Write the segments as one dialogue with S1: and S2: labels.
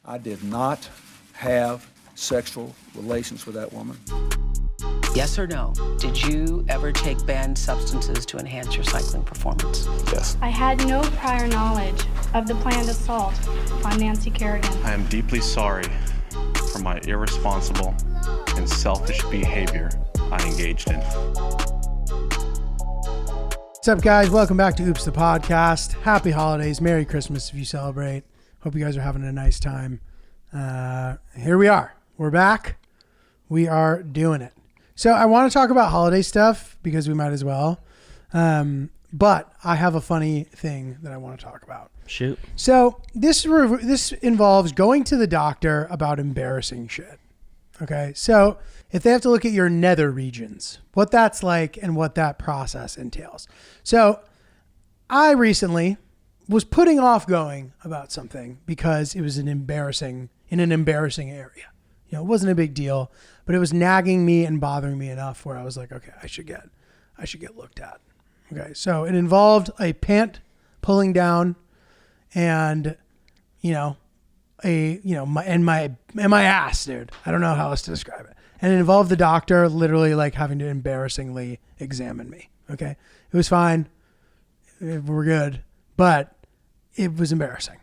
S1: I did not have sexual relations with that woman.
S2: Yes or no? Did you ever take banned substances to enhance your cycling performance?
S1: Yes.
S3: I had no prior knowledge of the planned assault on Nancy Kerrigan.
S4: I am deeply sorry for my irresponsible and selfish behavior I engaged in.
S5: What's up, guys? Welcome back to Oops the Podcast. Happy holidays. Merry Christmas if you celebrate. Hope you guys are having a nice time. Here we are. We're back. We are doing it. So I want to talk about holiday stuff because we might as well. But I have a funny thing that I want to talk about.
S6: Shoot.
S5: So this involves going to the doctor about embarrassing shit. Okay. So if they have to look at your nether regions, what that's like and what that process entails. So I recently was putting off going about something because it was in an embarrassing area. You know, it wasn't a big deal, but it was nagging me and bothering me enough where I was like, okay, I should get looked at. Okay. So it involved a pant pulling down and, my ass, dude. I don't know how else to describe it. And it involved the doctor literally like having to embarrassingly examine me. Okay. It was fine. We're good. But it was embarrassing.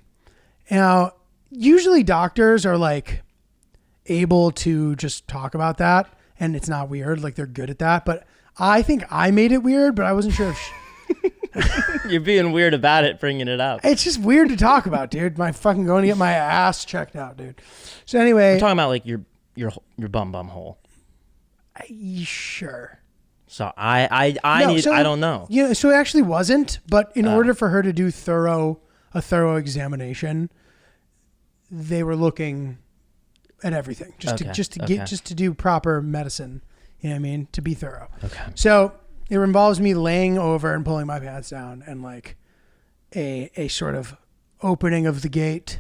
S5: Now, usually doctors are like able to just talk about that and it's not weird. Like they're good at that. But I think I made it weird, but I wasn't sure if
S6: You're being weird about it, bringing it up.
S5: It's just weird to talk about, dude. My fucking going to get my ass checked out, dude. So anyway,
S6: I'm talking about like your bum hole.
S5: Sure.
S6: So I don't know.
S5: Yeah, so it actually wasn't, but in order for her to do a thorough examination, they were looking at everything just to do proper medicine. You know what I mean? To be thorough.
S6: Okay.
S5: So it involves me laying over and pulling my pants down and like a sort of opening of the gate.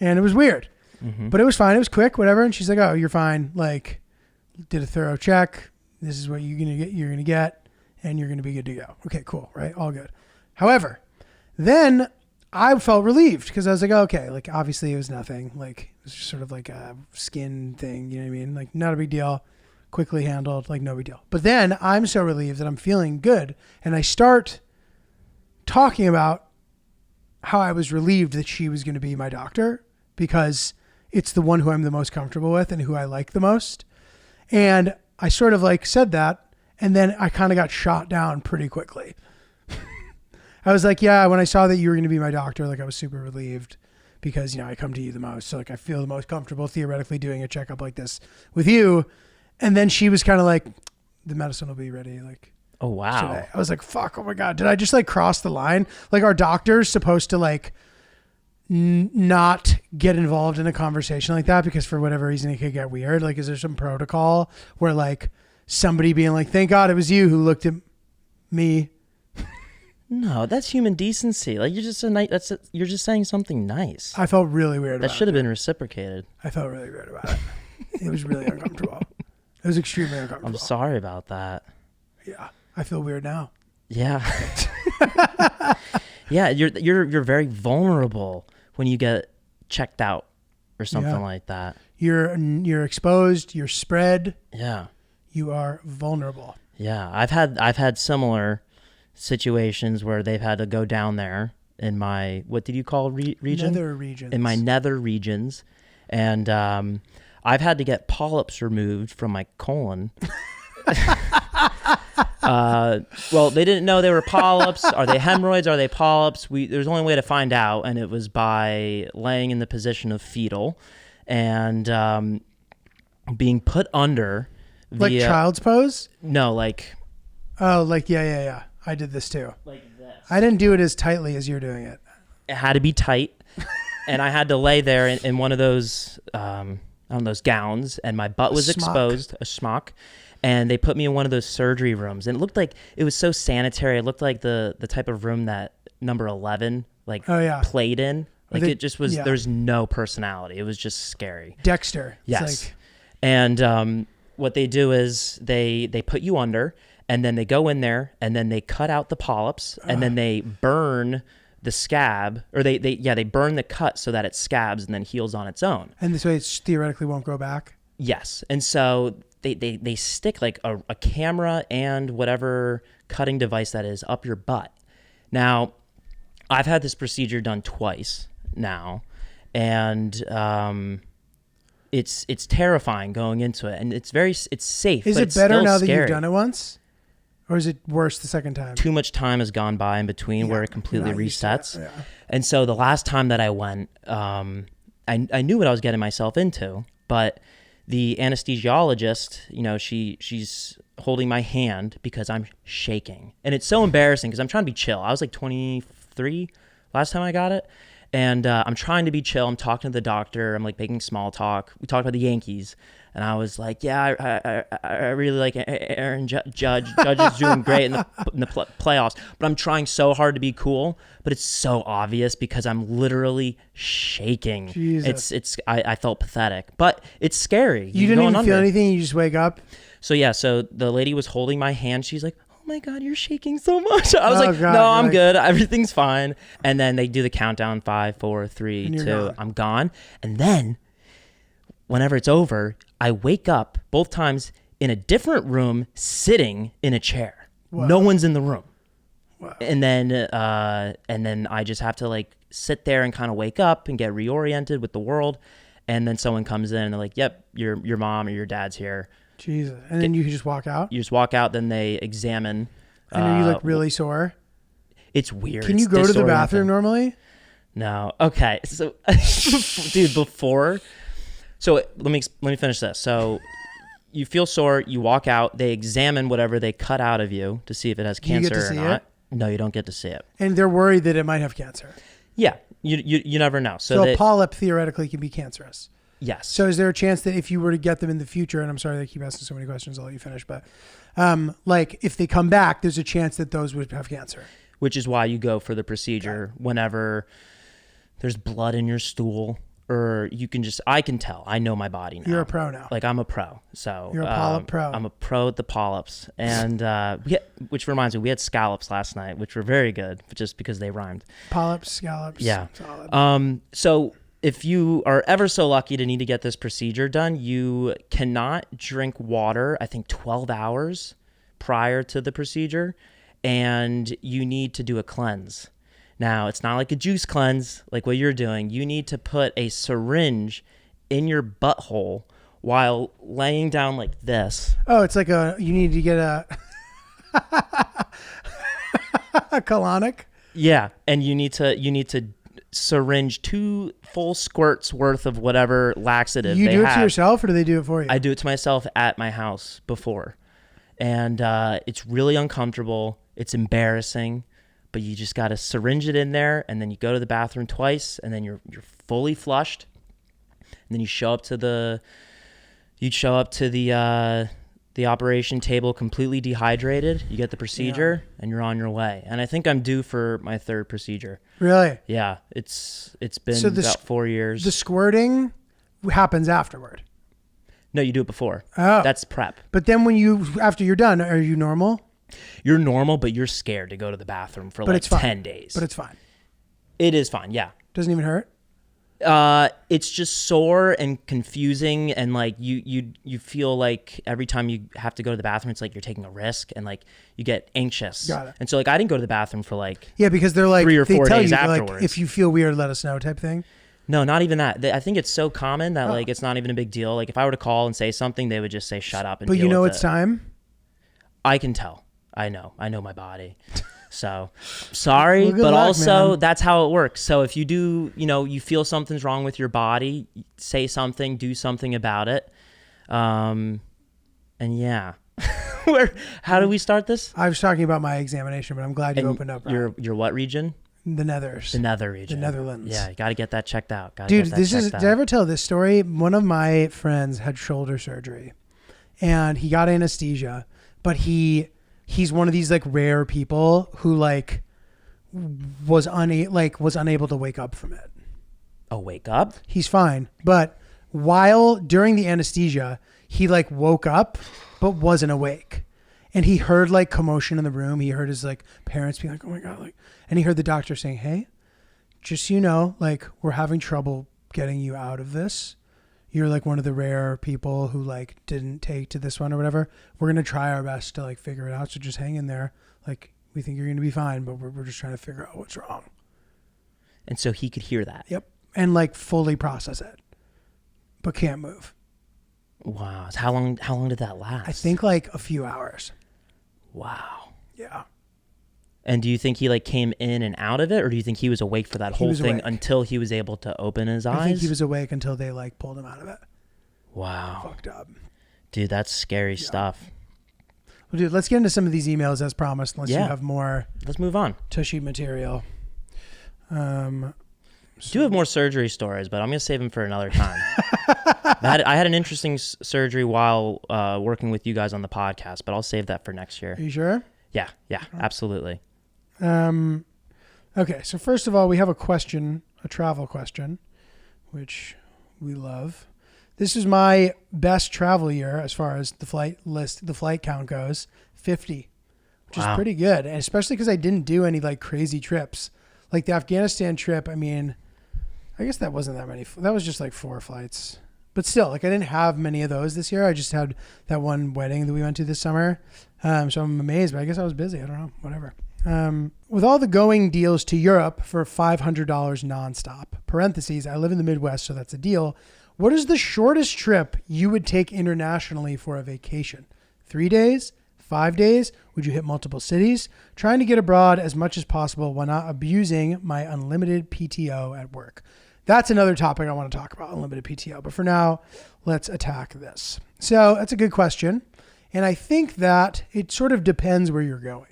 S5: And it was weird, but it was fine. It was quick, whatever. And she's like, "Oh, you're fine. Like, did a thorough check. This is what you're going to get, and you're going to be good to go." Okay, cool. Right. All good. However, then I felt relieved because I was like, oh, okay, like obviously it was nothing. Like it was just sort of like a skin thing. You know what I mean? Like not a big deal. Quickly handled, like no big deal. But then I'm so relieved that I'm feeling good. And I start talking about how I was relieved that she was going to be my doctor because it's the one who I'm the most comfortable with and who I like the most. And I sort of like said that. And then I kind of got shot down pretty quickly. I was like, yeah, when I saw that you were going to be my doctor, like I was super relieved because, I come to you the most. So like I feel the most comfortable theoretically doing a checkup like this with you. And then she was kind of like, the medicine will be ready. Like,
S6: oh, wow.
S5: Today. I was like, fuck, oh my God. Did I just like cross the line? Like our doctor's supposed to like not get involved in a conversation like that because for whatever reason it could get weird. Like, is there some protocol where like somebody being like, thank God it was you who looked at me?
S6: No, that's human decency. Like you're just saying something nice.
S5: I felt really weird about it.
S6: That should have been reciprocated.
S5: I felt really weird about it. It was really uncomfortable. It was extremely uncomfortable.
S6: I'm sorry about that.
S5: Yeah, I feel weird now.
S6: Yeah. Yeah, you're very vulnerable when you get checked out or something like that.
S5: You're exposed, you're spread.
S6: Yeah.
S5: You are vulnerable.
S6: Yeah, I've had similar situations where they've had to go down there in my, what did you call region?
S5: Nether regions.
S6: In my nether regions. And I've had to get polyps removed from my colon. Well, they didn't know they were polyps. Are they hemorrhoids? Are they polyps? There's only way to find out, and it was by laying in the position of fetal and being put under.
S5: Like child's pose?
S6: No, like...
S5: Oh, like, yeah. I did this too.
S6: Like this.
S5: I didn't do it as tightly as you're doing it.
S6: It had to be tight, and I had to lay there in one of those... those gowns, and my butt was exposed, a smock, and they put me in one of those surgery rooms, and it looked like it was so sanitary. It looked like the type of room that number 11 played in. Like it just was. There's no personality. It was just scary.
S5: Dexter.
S6: Yes. And what they do is they put you under, and then they go in there, and then they cut out the polyps, and then they burn the scab, or they burn the cut so that it scabs and then heals on its own.
S5: And this way it theoretically won't grow back?
S6: Yes. And so they stick like a camera and whatever cutting device that is up your butt. Now, I've had this procedure done twice now, and it's terrifying going into it, and it's safe.
S5: Is
S6: but
S5: it
S6: it's
S5: better
S6: still
S5: now that
S6: scary.
S5: you've done it once? Or is it worse the second time?
S6: Too much time has gone by in between where it completely
S5: Not used to it,
S6: resets.
S5: yeah.
S6: And so the last time that I went, I knew what I was getting myself into, but the anesthesiologist, you know, she's holding my hand because I'm shaking. And it's so embarrassing because I'm trying to be chill. I was like 23 last time I got it. And I'm trying to be chill. I'm talking to the doctor. I'm like making small talk. We talked about the Yankees. And I was like, yeah, I really like Aaron Judge. Judge is doing great in the playoffs. But I'm trying so hard to be cool. But it's so obvious because I'm literally shaking.
S5: Jesus.
S6: I felt pathetic. But it's scary.
S5: You didn't even feel anything? You just wake up?
S6: So the lady was holding my hand. She's like, oh my God, you're shaking so much. I was
S5: God,
S6: no, I'm
S5: like,
S6: good. Everything's fine. And then they do the countdown, 5, 4, 3,
S5: And
S6: 2.
S5: you're gone.
S6: I'm gone. And then whenever it's over, I wake up both times in a different room, sitting in a chair.
S5: Wow.
S6: No one's in the room.
S5: Wow.
S6: And then I just have to like sit there and kind of wake up and get reoriented with the world. And then someone comes in and they're like, yep, your mom or your dad's here.
S5: Jesus. And then you can just walk out?
S6: You just walk out, then they examine.
S5: And are you like really sore?
S6: It's weird.
S5: Can you go to the bathroom normally?
S6: No. Okay. So, dude, before. So let me finish this. So you feel sore. You walk out. They examine whatever they cut out of you to see if it has
S5: Do you
S6: cancer
S5: get to
S6: or
S5: see
S6: not.
S5: it?
S6: No, you don't get to see it.
S5: And they're worried that it might have cancer.
S6: Yeah. You never know.
S5: So a polyp theoretically can be cancerous.
S6: Yes.
S5: So is there a chance that if you were to get them in the future, and I'm sorry I keep asking so many questions, I'll let you finish, but like if they come back, there's a chance that those would have cancer.
S6: Which is why you go for the procedure whenever there's blood in your stool, or you can I can tell. I know my body now.
S5: You're a pro now.
S6: Like I'm a pro. So
S5: you're a polyp pro.
S6: I'm a pro at the polyps. And which reminds me, we had scallops last night, which were very good, just because they rhymed.
S5: Polyps, scallops.
S6: Yeah.
S5: Solid.
S6: So if you are ever so lucky to need to get this procedure done, you cannot drink water, I think 12 hours prior to the procedure, and you need to do a cleanse. Now, it's not like a juice cleanse like what you're doing. You need to put a syringe in your butthole while laying down like this.
S5: Oh, it's like you need to get a a colonic?
S6: Yeah, and you need to syringe 2 full squirts worth of whatever laxative
S5: You
S6: they
S5: do it
S6: have.
S5: to yourself, or do they do it for you?
S6: I do it to myself at my house before. And it's really uncomfortable. It's embarrassing, but you just got to syringe it in there, and then you go to the bathroom twice, and then you're fully flushed. And then you show up to the operation table completely dehydrated. You get the procedure, and you're on your way. And I think I'm due for my 3rd procedure.
S5: Really?
S6: Yeah, it's been about 4 years.
S5: The squirting happens afterward.
S6: No, you do it before.
S5: Oh.
S6: That's prep.
S5: But then after you're done, are you normal?
S6: You're normal, but you're scared to go to the bathroom for
S5: But
S6: like
S5: it's fine.
S6: 10 days.
S5: But it's fine.
S6: It is fine, yeah.
S5: Doesn't even hurt?
S6: It's just sore and confusing, and like you feel like every time you have to go to the bathroom, it's like you're taking a risk, and like you get anxious.
S5: Got it.
S6: And so like I didn't go to the bathroom for like
S5: Yeah, because they're like
S6: 3 or 4
S5: they tell
S6: days
S5: you,
S6: afterwards.
S5: like, if you feel weird, let us know type thing.
S6: No, not even that. I think it's so common that like it's not even a big deal. Like if I were to call and say something, they would just say shut up and
S5: But
S6: deal
S5: you know
S6: with
S5: it's
S6: it.
S5: time?
S6: I can tell. I know my body. So sorry,
S5: Well, good
S6: but
S5: luck,
S6: also
S5: man.
S6: that's how it works. So if you do, you feel something's wrong with your body, say something, do something about it. And yeah. How do we start this?
S5: I was talking about my examination, but I'm glad you opened up. Ryan.
S6: Your what region?
S5: The Nethers.
S6: The nether region.
S5: The Netherlands.
S6: Yeah, you got to get that checked out.
S5: Dude, did I ever tell this story? One of my friends had shoulder surgery, and he got anesthesia, but he's one of these like rare people who like was unable to wake up from it.
S6: Oh, wake up?
S5: He's fine, but during the anesthesia, he like woke up but wasn't awake. And he heard like commotion in the room. He heard his like parents being like, oh my God. Like, and he heard the doctor saying, hey, just so you know, like we're having trouble getting you out of this. You're like one of the rare people who like didn't take to this one or whatever. We're going to try our best to like figure it out. So just hang in there. Like we think you're going to be fine, but we're just trying to figure out what's wrong.
S6: And so he could hear that.
S5: Yep. And like fully process it, but can't move.
S6: Wow. So how long did that last?
S5: I think like a few hours.
S6: Wow.
S5: Yeah.
S6: And do you think he like came in and out of it, or do you think he was awake for that whole thing
S5: awake.
S6: until he was able to open his eyes?
S5: I think he was awake until they like pulled him out of it.
S6: Wow.
S5: Fucked up.
S6: Dude, that's scary stuff.
S5: Well, dude, let's get into some of these emails as promised, unless you have more
S6: Let's move on.
S5: tushy material.
S6: Do have more surgery stories, but I'm going to save them for another time. I had an interesting surgery while working with you guys on the podcast, but I'll save that for next year.
S5: Are you sure?
S6: Yeah, absolutely.
S5: Okay, so first of all, we have a question, a travel question, which we love. This is my best travel year as far as the flight count goes, 50, which is pretty good, and especially because I didn't do any like crazy trips. Like the Afghanistan trip, I mean, I guess that wasn't that many. That was just like 4 flights. But still, like I didn't have many of those this year. I just had that one wedding that we went to this summer. So I'm amazed, but I guess I was busy. I don't know, whatever. With all the going deals to Europe for $500 nonstop, parentheses, I live in the Midwest, so that's a deal. What is the shortest trip you would take internationally for a vacation? 3 days? 5 days? Would you hit multiple cities? Trying to get abroad as much as possible while not abusing my unlimited PTO at work. That's another topic I want to talk about, unlimited PTO. But for now, let's attack this. So that's a good question. And I think that it sort of depends where you're going.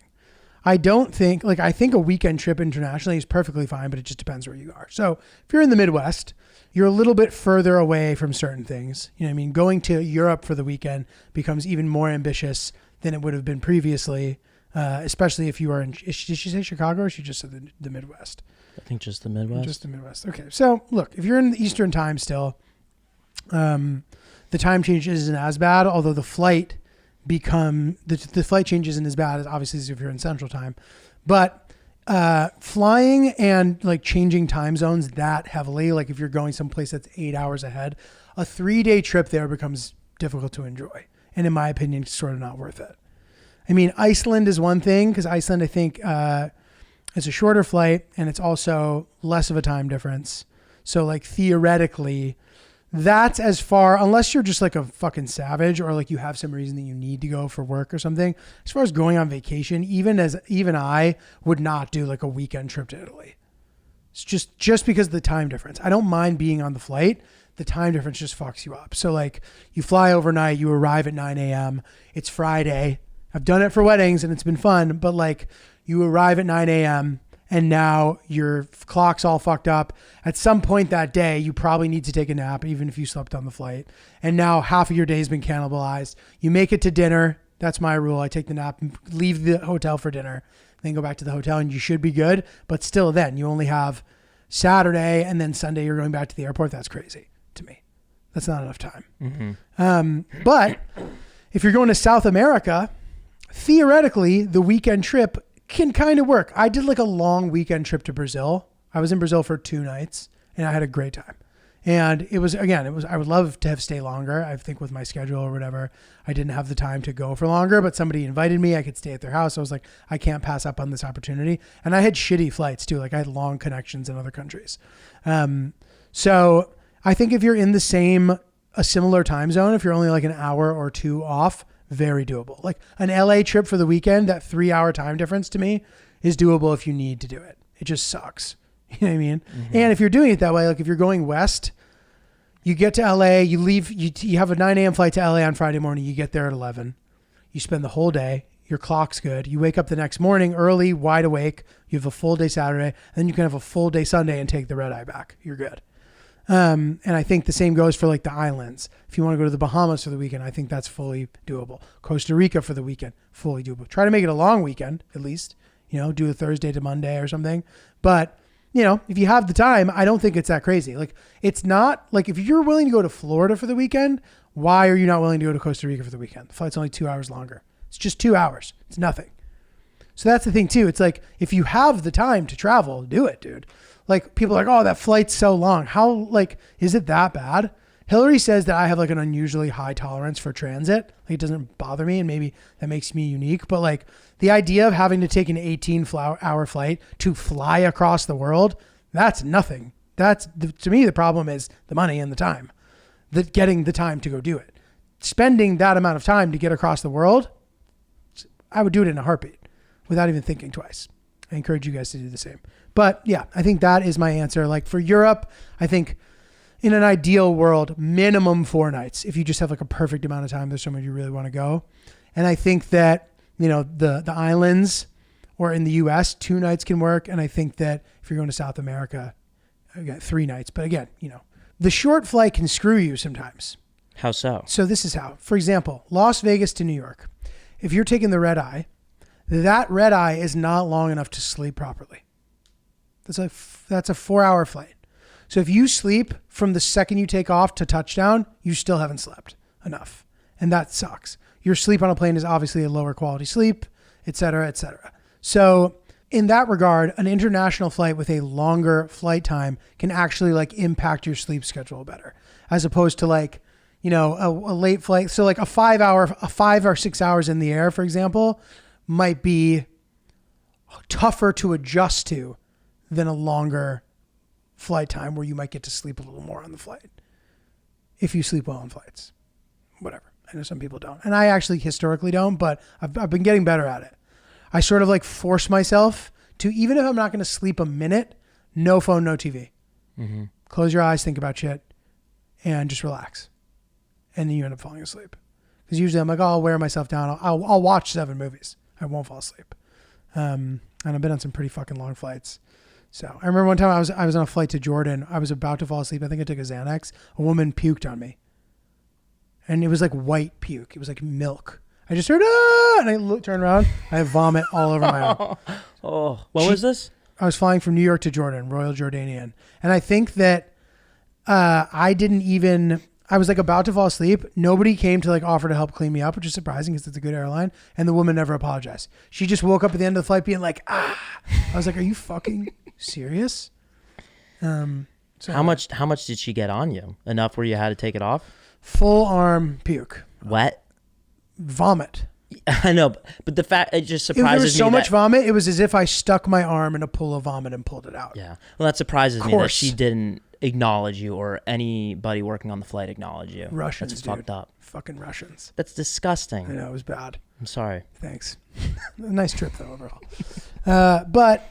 S5: I think a weekend trip internationally is perfectly fine, but it just depends where you are. So if you're in the Midwest, you're a little bit further away from certain things. You know what I mean? Going to Europe for the weekend becomes even more ambitious than it would have been previously, especially if you are in, did she say Chicago or she just said the Midwest?
S6: I think just the Midwest.
S5: Just the Midwest. Okay. So look, if you're in the Eastern time still, the time change isn't as bad, although the flight change isn't as bad as obviously as if you're in Central time. But flying and like changing time zones that heavily, like if you're going someplace that's 8 hours ahead, a 3-day trip there becomes difficult to enjoy. And in my opinion, it's sort of not worth it. I mean, Iceland is one thing because Iceland, I think, it's a shorter flight and it's also less of a time difference. So like theoretically, that's as far, unless you're just like a fucking savage or like you have some reason that you need to go for work or something. As far as going on vacation, even I would not do like a weekend trip to Italy. It's just because of the time difference. I don't mind being on the flight. The time difference just fucks you up. So like you fly overnight, you arrive at 9 a.m. It's Friday. I've done it for weddings and it's been fun, but like you arrive at 9 a.m. and now your clock's all fucked up. At some point that day, you probably need to take a nap, even if you slept on the flight. And now half of your day's been cannibalized. You make it to dinner. That's my rule. I take the nap, leave the hotel for dinner, then go back to the hotel and you should be good. But still then you only have Saturday and then Sunday you're going back to the airport. That's crazy to me. That's not enough time. Mm-hmm. But if you're going to South America, theoretically, the weekend trip can kind of work. I did like a long weekend trip to Brazil. I was in Brazil for 2 nights and I had a great time. And I would love to have stayed longer. I think with my schedule or whatever, I didn't have the time to go for longer, but somebody invited me. I could stay at their house. I was like, I can't pass up on this opportunity. And I had shitty flights too. Like I had long connections in other countries. So I think if you're in a similar time zone, if you're only like an hour or 2 off, very doable. Like an LA trip for the weekend, that 3-hour time difference to me is doable if you need to do it. It just sucks. You know what I mean? Mm-hmm. And if you're doing it that way, like if you're going west, you get to LA, you leave, you have a 9 a.m. flight to LA on Friday morning, you get there at 11. You spend the whole day, your clock's good. You wake up the next morning early, wide awake. You have a full day Saturday, and then you can have a full day Sunday and take the red eye back. You're good. And I think the same goes for like the islands. If you want to go to the Bahamas for the weekend, I think that's fully doable. Costa Rica for the weekend, fully doable. Try to make it a long weekend, at least, do a Thursday to Monday or something. But, if you have the time, I don't think it's that crazy. Like, it's not like if you're willing to go to Florida for the weekend, why are you not willing to go to Costa Rica for the weekend? The flight's only 2 hours longer. It's just 2 hours. It's nothing. So that's the thing too. It's like, if you have the time to travel, do it, dude. Like, people are like, oh, that flight's so long. How, like, is it that bad? Hillary says that I have like an unusually high tolerance for transit. Like, it doesn't bother me, and maybe that makes me unique. But like, the idea of having to take an 18-hour flight to fly across the world, that's nothing. To me, the problem is the money and the time. Getting the time to go do it. Spending that amount of time to get across the world, I would do it in a heartbeat without even thinking twice. I encourage you guys to do the same. But yeah, I think that is my answer. Like, for Europe, I think in an ideal world, minimum 4 nights. If you just have like a perfect amount of time, there's somewhere you really want to go. And I think that, you know, the islands or in the US, 2 nights can work. And I think that if you're going to South America, again, 3 nights. But again, you know, the short flight can screw you sometimes.
S6: How so?
S5: So this is how. For example, Las Vegas to New York. If you're taking the red eye, that red eye is not long enough to sleep properly. That's a 4-hour flight. So if you sleep from the second you take off to touchdown, you still haven't slept enough. And that sucks. Your sleep on a plane is obviously a lower quality sleep, et cetera, et cetera. So in that regard, an international flight with a longer flight time can actually like impact your sleep schedule better, as opposed to like, you know, a late flight. So like a 5 or 6 hours in the air, for example, might be tougher to adjust to than a longer flight time where you might get to sleep a little more on the flight. If you sleep well on flights, whatever. I know some people don't. And I actually historically don't, but I've been getting better at it. I sort of like force myself to, even if I'm not going to sleep a minute, no phone, no TV. Mm-hmm. Close your eyes, think about shit, and just relax. And then you end up falling asleep. Because usually I'm like, oh, I'll wear myself down. I'll watch 7 movies. I won't fall asleep. And I've been on some pretty fucking long flights. So I remember one time I was on a flight to Jordan. I was about to fall asleep. I think I took a Xanax. A woman puked on me. And it was like white puke. It was like milk. I just heard, and I turned around. I have vomit all over my arm.
S6: Oh, what was this?
S5: I was flying from New York to Jordan, Royal Jordanian. And I think that I was like about to fall asleep. Nobody came to like offer to help clean me up, which is surprising because it's a good airline. And the woman never apologized. She just woke up at the end of the flight being like, ah. I was like, are you fucking serious? So
S6: How much did she get on you? Enough where you had to take it off?
S5: Full arm puke.
S6: Wet?
S5: Vomit.
S6: I know, but the fact, it just surprises me.
S5: There was so much vomit, it was as if I stuck my arm in a pool of vomit and pulled it out.
S6: Yeah. Well, that surprises me that she didn't acknowledge you or anybody working on the flight acknowledge you.
S5: Russians,
S6: That's
S5: dude.
S6: fucked up.
S5: Fucking Russians.
S6: That's disgusting.
S5: I know, it was bad.
S6: I'm sorry.
S5: Thanks. Nice trip though overall. But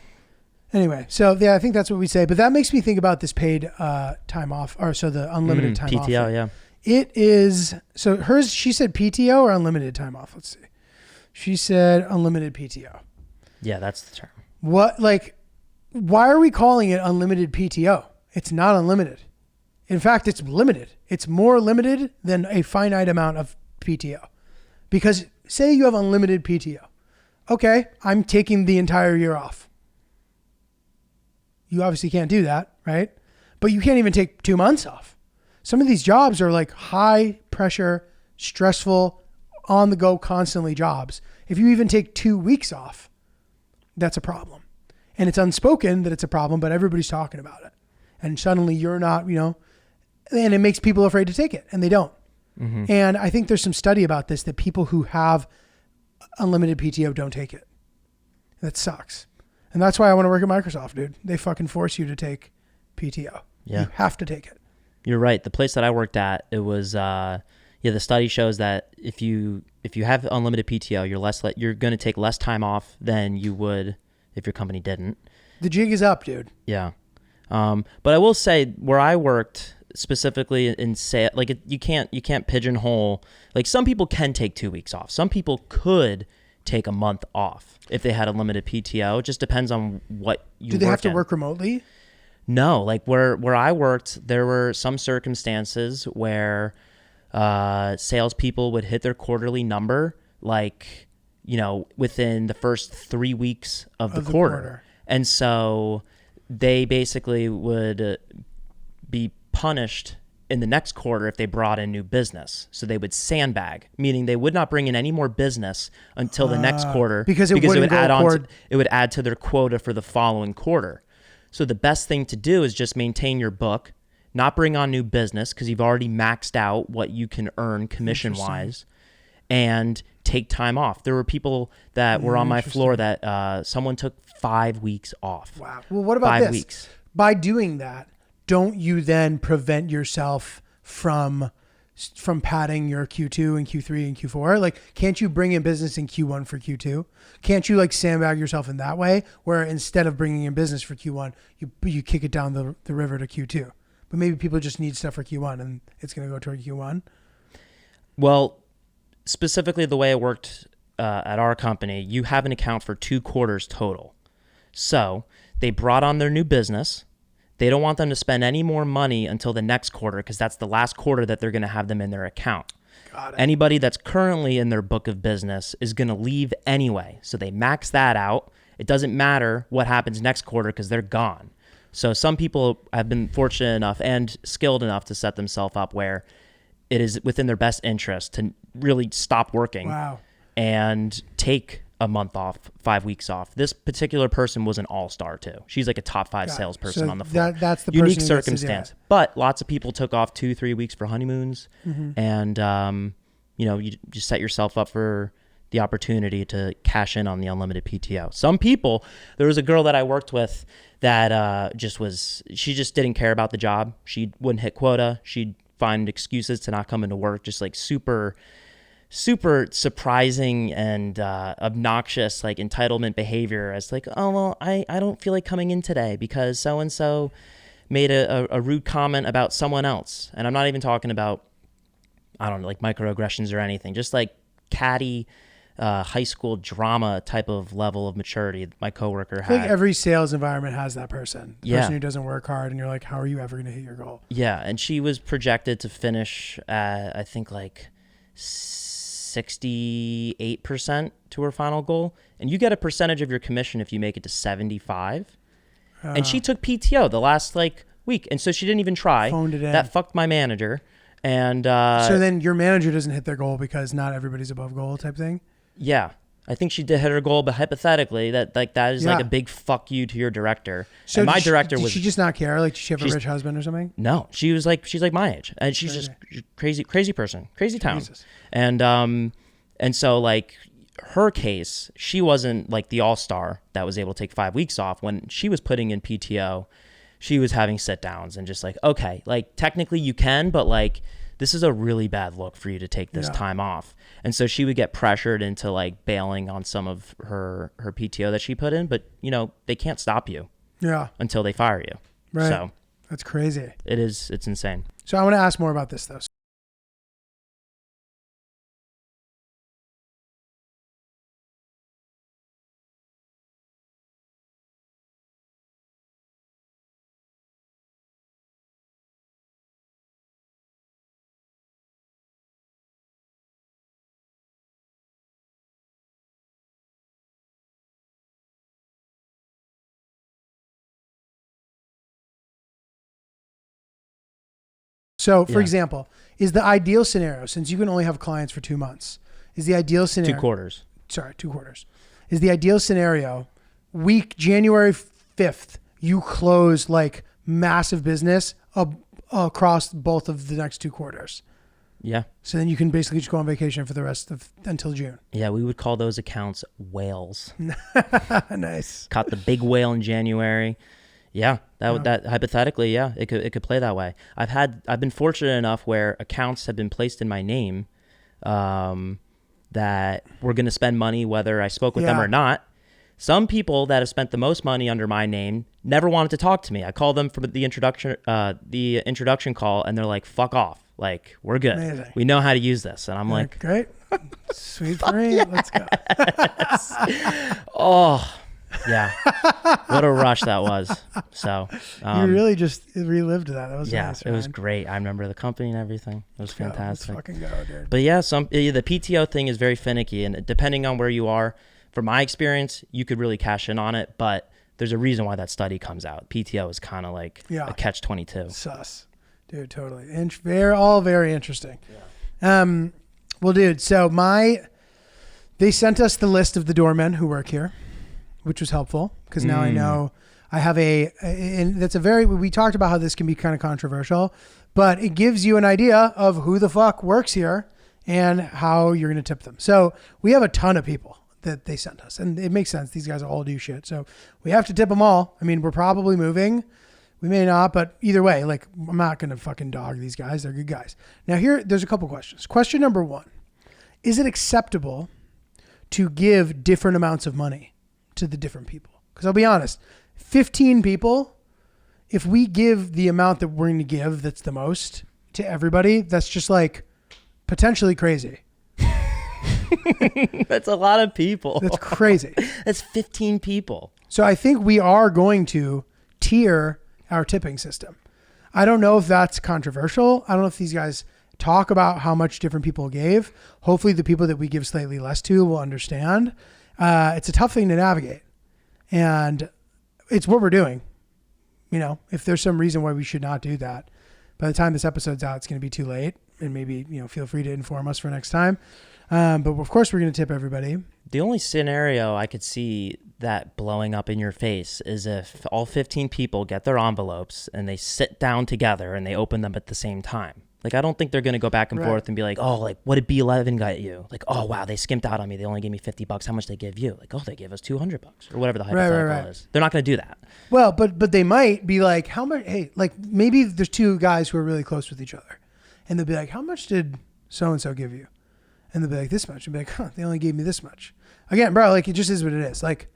S5: anyway, so yeah, I think that's what we say. But that makes me think about this paid time off, or so the unlimited time off.
S6: PTO, yeah.
S5: It is, so hers, she said PTO or unlimited time off? Let's see. She said unlimited PTO.
S6: Yeah, that's the term.
S5: What, like, why are we calling it unlimited PTO? It's not unlimited. In fact, it's limited. It's more limited than a finite amount of PTO. Because say you have unlimited PTO. Okay, I'm taking the entire year off. You obviously can't do that, right? But you can't even take 2 months off. Some of these jobs are like high pressure, stressful, on the go constantly jobs. If you even take 2 weeks off, that's a problem. And it's unspoken that it's a problem, but everybody's talking about it. And suddenly you're not, you know, and it makes people afraid to take it, and they don't. Mm-hmm. And I think there's some study about this, that people who have unlimited PTO don't take it. That sucks. And that's why I want to work at Microsoft, dude. They fucking force you to take PTO.
S6: Yeah.
S5: You have to take it.
S6: You're right. The place that I worked at, it was, the study shows that if you have unlimited PTO, you're going to take less time off than you would if your company didn't.
S5: The jig is up, dude.
S6: Yeah. But I will say where I worked specifically in sales, like you can't pigeonhole, like some people can take 2 weeks off. Some people could take a month off if they had unlimited PTO. It just depends on what you
S5: Do they have to work remotely?
S6: No, like where I worked, there were some circumstances where salespeople would hit their quarterly number, like, you know, within the first 3 weeks of the quarter. And so they basically would be punished in the next quarter if they brought in new business. So they would sandbag, meaning they would not bring in any more business until the next quarter
S5: because it would
S6: it would add to their quota for the following quarter. So the best thing to do is just maintain your book, not bring on new business because you've already maxed out what you can earn commission-wise, and take time off. There were people that were on my floor that someone took 5 weeks off.
S5: Wow. Well, what about
S6: 5
S5: this?
S6: weeks.
S5: By doing that, don't you then prevent yourself from padding your Q2 and Q3 and Q4? Like, can't you bring in business in Q1 for Q2? Can't you like sandbag yourself in that way, where instead of bringing in business for Q1, you kick it down the river to Q2? But maybe people just need stuff for Q1 and it's going to go toward Q1.
S6: Well, specifically the way it worked at our company, you have an account for 2 quarters total. So they brought on their new business. They don't want them to spend any more money until the next quarter because that's the last quarter that they're going to have them in their account.
S5: Got it.
S6: Anybody that's currently in their book of business is going to leave anyway. So they max that out. It doesn't matter what happens next quarter because they're gone. So some people have been fortunate enough and skilled enough to set themselves up where it is within their best interest to really stop working and take a month off, 5 weeks off. This particular person was an all-star too. She's like a top 5 salesperson on the floor.
S5: That's the
S6: unique
S5: person
S6: circumstance. But lots of people took off 2-3 weeks for honeymoons, and you just set yourself up for the opportunity to cash in on the unlimited PTO. Some people, there was a girl that I worked with that she just didn't care about the job. She wouldn't hit quota. She'd find excuses to not come into work, just like super surprising and obnoxious, like entitlement behavior as like, oh, well, I don't feel like coming in today because so-and-so made a rude comment about someone else. And I'm not even talking about, I don't know, like microaggressions or anything, just like catty high school drama type of level of maturity my coworker had.
S5: I think every sales environment has that person. The
S6: Yeah.
S5: person who doesn't work hard and you're like, how are you ever going to hit your goal?
S6: Yeah, and she was projected to finish at, I think, like 68% to her final goal. And you get a percentage of your commission if you make it to 75. And she took PTO the last like week. And so she didn't even try.
S5: Phoned it in.
S6: That fucked my manager. And
S5: so then your manager doesn't hit their goal because not everybody's above goal type thing?
S6: yeah, I think she did hit her goal, but hypothetically that is like a big fuck you to your director.
S5: So
S6: and my director
S5: did she just not care? Like, did she have a rich husband or something?
S6: No, she's like my age, and she's just crazy person, crazy town.
S5: Jesus.
S6: And so like her case, she wasn't like the all-star that was able to take 5 weeks off. When she was putting in PTO, she was having sit downs and just like, okay, like technically you can, but like this is a really bad look for you to take this time off. And so she would get pressured into like bailing on some of her PTO that she put in, but you know, they can't stop you until they fire you.
S5: Right.
S6: So
S5: that's crazy.
S6: it's insane.
S5: So I want to ask more about this though. So, for example, is the ideal scenario, since you can only have clients for 2 months, is the ideal scenario...
S6: 2 quarters.
S5: Sorry, 2 quarters. Is the ideal scenario, January 5th, you close like massive business across both of the next 2 quarters?
S6: Yeah.
S5: So then you can basically just go on vacation for the rest of until June.
S6: Yeah, we would call those accounts whales.
S5: Nice.
S6: Caught the big whale in January. Yeah, that hypothetically, yeah, it could play that way. I've been fortunate enough where accounts have been placed in my name that we're going to spend money whether I spoke with them or not. Some people that have spent the most money under my name never wanted to talk to me. I called them for the introduction call, and they're like, "Fuck off! Like, we're good.
S5: Amazing.
S6: We know how to use this." And I'm like,
S5: "Great, sweet for me. Let's go."
S6: Oh. Yeah, what a rush that was. So
S5: you really just relived that. That was nice,
S6: it was great. I remember the company and everything. It was fantastic.
S5: Let's fucking go, dude.
S6: But yeah, the PTO thing is very finicky, and depending on where you are, from my experience, you could really cash in on it. But there's a reason why that study comes out. PTO is kind of like a catch-22.
S5: Sus. Dude, totally. They're all very interesting. Yeah. Well, dude, so they sent us the list of the doormen who work here, which was helpful because now I know I have and that's we talked about how this can be kind of controversial, but it gives you an idea of who the fuck works here and how you're going to tip them. So we have a ton of people that they sent us, and it makes sense. These guys all do shit. So we have to tip them all. I mean, we're probably moving. We may not, but either way, like, I'm not going to fucking dog these guys. They're good guys. Now there's a couple questions. Question number 1, is it acceptable to give different amounts of money to the different people? Because I'll be honest, 15 people, if we give the amount that we're going to give that's the most to everybody, that's just like potentially crazy.
S6: That's a lot of people.
S5: That's crazy.
S6: That's 15 people.
S5: So I think we are going to tier our tipping system. I don't know if that's controversial. I don't know if these guys talk about how much different people gave. Hopefully the people that we give slightly less to will understand. It's a tough thing to navigate, and it's what we're doing. You know, if there's some reason why we should not do that, by the time this episode's out, it's going to be too late, and maybe, you know, feel free to inform us for next time. But of course we're going to tip everybody.
S6: The only scenario I could see that blowing up in your face is if all 15 people get their envelopes and they sit down together and they open them at the same time. Like, I don't think they're going to go back and forth and be like, oh, like, what did B11 get you? Like, oh, wow, they skimped out on me. They only gave me $50. How much they give you? Like, oh, they gave us $200 or whatever the hypothetical is. They're not going to do that.
S5: Well, but they might be like, how much? Hey, like, maybe there's two guys who are really close with each other, and they'll be like, how much did so-and-so give you? And they'll be like, this much. And be like, huh, they only gave me this much. Again, bro, like, it just is what it is. Like,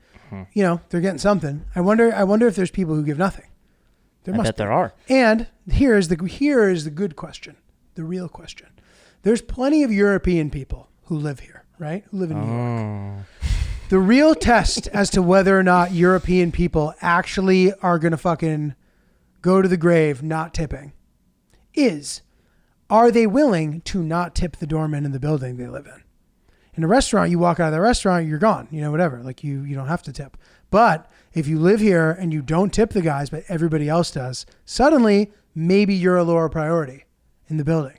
S5: you know, they're getting something. I wonder if there's people who give nothing.
S6: I bet there are.
S5: And here is the good question, the real question. There's plenty of European people who live here, right? Who live in New York. The real test as to whether or not European people actually are going to fucking go to the grave not tipping is, are they willing to not tip the doorman in the building they live in? In a restaurant, you walk out of the restaurant, you're gone, you know, whatever. Like, you don't have to tip. But if you live here and you don't tip the guys, but everybody else does, suddenly maybe you're a lower priority in the building.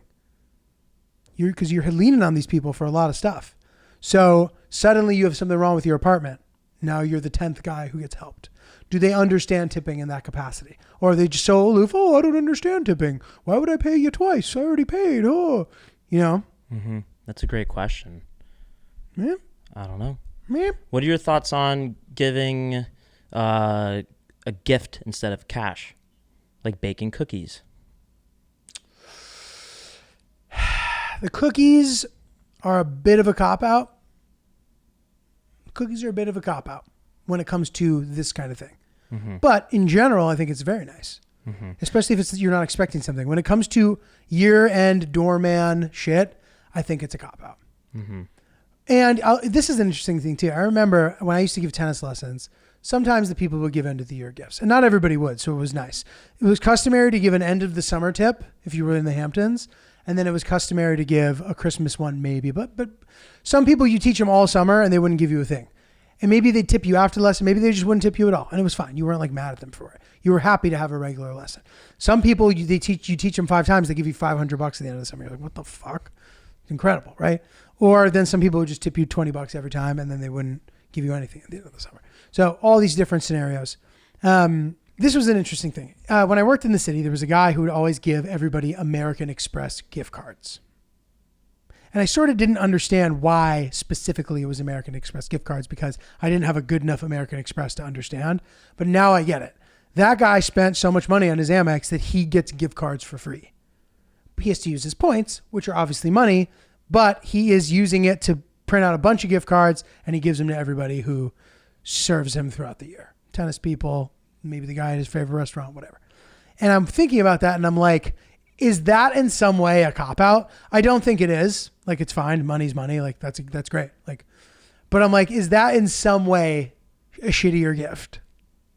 S5: Because you're leaning on these people for a lot of stuff. So suddenly you have something wrong with your apartment. Now you're the 10th guy who gets helped. Do they understand tipping in that capacity? Or are they just so aloof? Oh, I don't understand tipping. Why would I pay you twice? I already paid. Oh, you know?
S6: Mm-hmm. That's a great question.
S5: Yeah.
S6: I don't know.
S5: Yeah.
S6: What are your thoughts on giving a gift instead of cash? Like baking cookies.
S5: The cookies are a bit of a cop-out. Cookies are a bit of a cop-out when it comes to this kind of thing. Mm-hmm. But in general, I think it's very nice. Mm-hmm. Especially if you're not expecting something. When it comes to year-end doorman shit, I think it's a cop-out. Mm-hmm. And this is an interesting thing too. I remember when I used to give tennis lessons, sometimes the people would give end of the year gifts, and not everybody would, so it was nice. It was customary to give an end of the summer tip if you were in the Hamptons, and then it was customary to give a Christmas one maybe. But some people, you teach them all summer and they wouldn't give you a thing. And maybe they'd tip you after the lesson. Maybe they just wouldn't tip you at all, and it was fine. You weren't like mad at them for it. You were happy to have a regular lesson. Some people, you teach them 5 times, they give you $500 at the end of the summer. You're like, what the fuck? It's incredible, right? Or then some people would just tip you $20 every time, and then they wouldn't give you anything at the end of the summer. So all these different scenarios. This was an interesting thing. When I worked in the city, there was a guy who would always give everybody American Express gift cards. And I sort of didn't understand why specifically it was American Express gift cards, because I didn't have a good enough American Express to understand. But now I get it. That guy spent so much money on his Amex that he gets gift cards for free. He has to use his points, which are obviously money, but he is using it to print out a bunch of gift cards, and he gives them to everybody who serves him throughout the year. Tennis people, maybe the guy at his favorite restaurant, whatever. And I'm thinking about that, and I'm like, is that in some way a cop-out? I don't think it is. Like, it's fine. Money's money. Like, that's great. Like, but I'm like, is that in some way a shittier gift?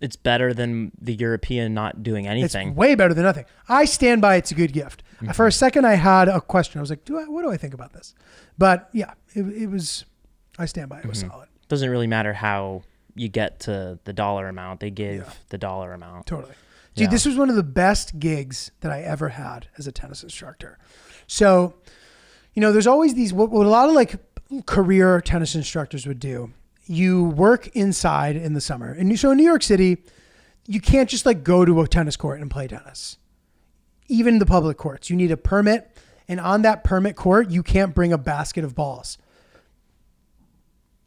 S6: It's better than the European not doing anything.
S5: It's way better than nothing. I stand by it's a good gift. Mm-hmm. For a second, I had a question. I was like, what do I think about this? But yeah, it was, I stand by it. It was solid.
S6: Doesn't really matter how you get to the dollar amount. They give the dollar amount.
S5: Totally. Dude,
S6: Yeah.
S5: this was one of the best gigs that I ever had as a tennis instructor. So, there's always these, what a lot of like career tennis instructors would do. You work inside in the summer. And so in New York City, you can't just like go to a tennis court and play tennis. Even the public courts, you need a permit. And on that permit court, you can't bring a basket of balls.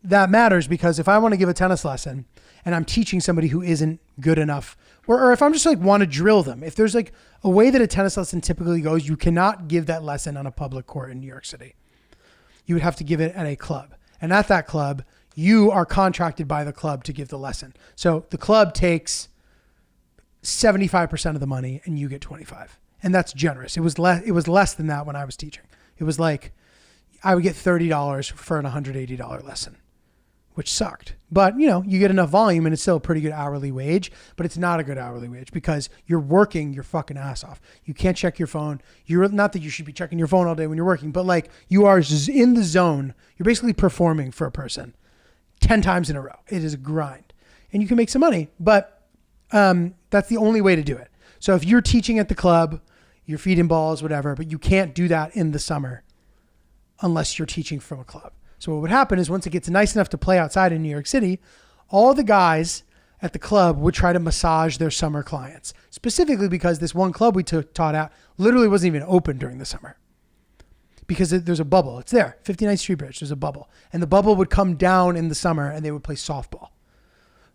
S5: That matters because if I want to give a tennis lesson and I'm teaching somebody who isn't good enough, or if I'm just like want to drill them, if there's like a way that a tennis lesson typically goes, you cannot give that lesson on a public court in New York City. You would have to give it at a club. And at that club, you are contracted by the club to give the lesson. So the club takes 75% of the money and you get 25. And that's generous. It was less than that when I was teaching. It was like I would get $30 for an $180 lesson, which sucked. But you get enough volume and it's still a pretty good hourly wage, but it's not a good hourly wage because you're working your fucking ass off. You can't check your phone. You're not that you should be checking your phone all day when you're working, but like you are just in the zone. You're basically performing for a person 10 times in a row. It is a grind and you can make some money, but that's the only way to do it. So if you're teaching at the club, you're feeding balls, whatever, but you can't do that in the summer unless you're teaching from a club. So what would happen is once it gets nice enough to play outside in New York City, all the guys at the club would try to massage their summer clients, specifically because this one club we taught at literally wasn't even open during the summer because there's a bubble. It's there, 59th Street Bridge, there's a bubble. And the bubble would come down in the summer and they would play softball.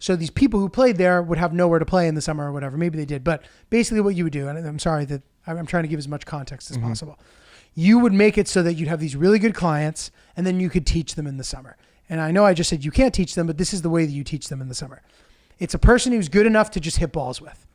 S5: So these people who played there would have nowhere to play in the summer or whatever. Maybe they did. But basically what you would do, and I'm sorry that I'm trying to give as much context as possible. You would make it so that you'd have these really good clients and then you could teach them in the summer. And I know I just said you can't teach them, but this is the way that you teach them in the summer. It's a person who's good enough to just hit balls with.